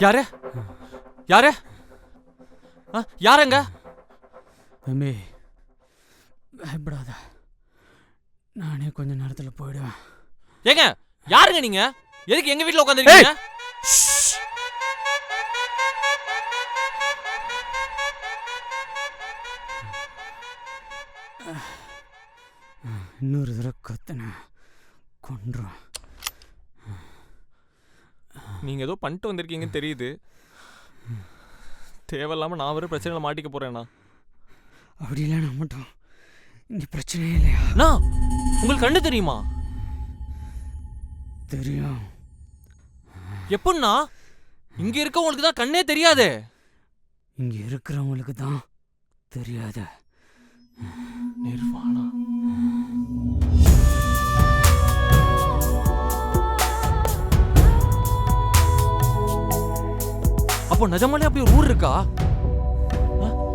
யாரு யாரு யாருங்க? தம்பி பயப்படாத, நானே கொஞ்ச நேரத்துல போயிடுவேன். ஏங்க யாருங்க நீங்க? எதுக்கு எங்க வீட்டுல உட்காந்துருக்கீங்க? இன்னொரு தடவை கத்தன கொன்றும். நீங்க ஏதோ பண்ணிட்டு வந்திருக்கீங்கன்னு தெரியுது. தேவையில்லாம நான் ஒரு பிரச்சனையில மாட்டிக்க போறேன்னா? அப்படிலாம் நான் மட்டும் இங்க பிரச்சனையே இல்லையா? உங்களுக்கு கண்ணு தெரியுமா? தெரியும். எப்படின்னா இங்க இருக்கவங்களுக்கு தான் கண்ணே தெரியாதே. இங்க இருக்கிறவங்களுக்கு தான் தெரியாத. நிர்வாணா அப்போ நிஜமாலே அப்படி ஒரு ஊர் இருக்கா?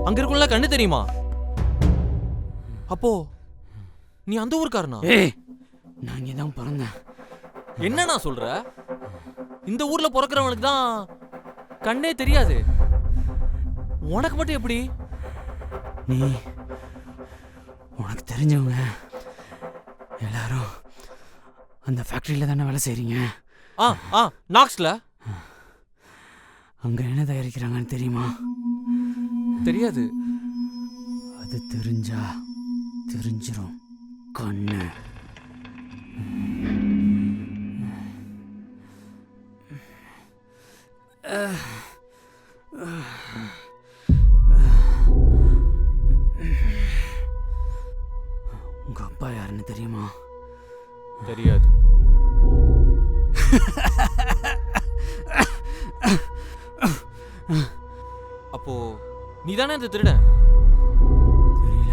அங்க இருக்குள்ள கண்ணு தெரியுமா? அப்போ நீ அந்த ஊருக்காரனா? நான் இங்கதான் பிறந்தேன். என்ன நான் சொல்ற? இந்த ஊர்ல பிறக்கிறவனுக்கு தான் கண்ணே தெரியாது. உனக்கு மட்டும் எப்படி? நீ உனக்கு தெரிஞ்சவங்க எல்லாரும் அந்த ஃபேக்டரியில தானே வேலை செய்றீங்க? நாக்ஸ்ல. அங்க என்ன தயாரிக்கிறாங்கன்னு தெரியுமா? தெரியாது. அது தெரிஞ்சா தெரிஞ்சிரும் கண்ணு. உங்க அப்பா யாருன்னு தெரியுமா? தெரியாது. அப்போ நீதானே இந்த திருடன்? தெரியல.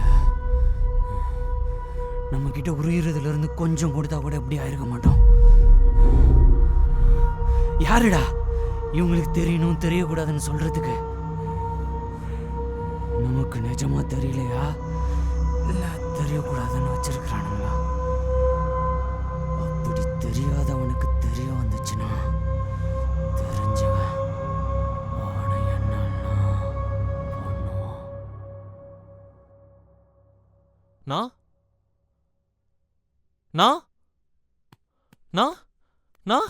நம்ம கிட்ட உருகிறதுல இருந்து கொஞ்சம் கொடுத்தா கூட எப்படி ஆயிருக்க மாட்டோம். யாருடா இவங்களுக்கு தெரியணும் தெரியக்கூடாதுன்னு சொல்றதுக்கு? நமக்கு நிஜமா தெரியலையா இல்ல தெரியக்கூடாதுன்னு வச்சிருக்கிறானுங்களா? அப்படி தெரியாதவனுக்கு தெரிய வந்துச்சுன்னா தெரிஞ்சவன் அவனை என்னெல்லாம் பண்ணுவான். நான் நான் நான் நான்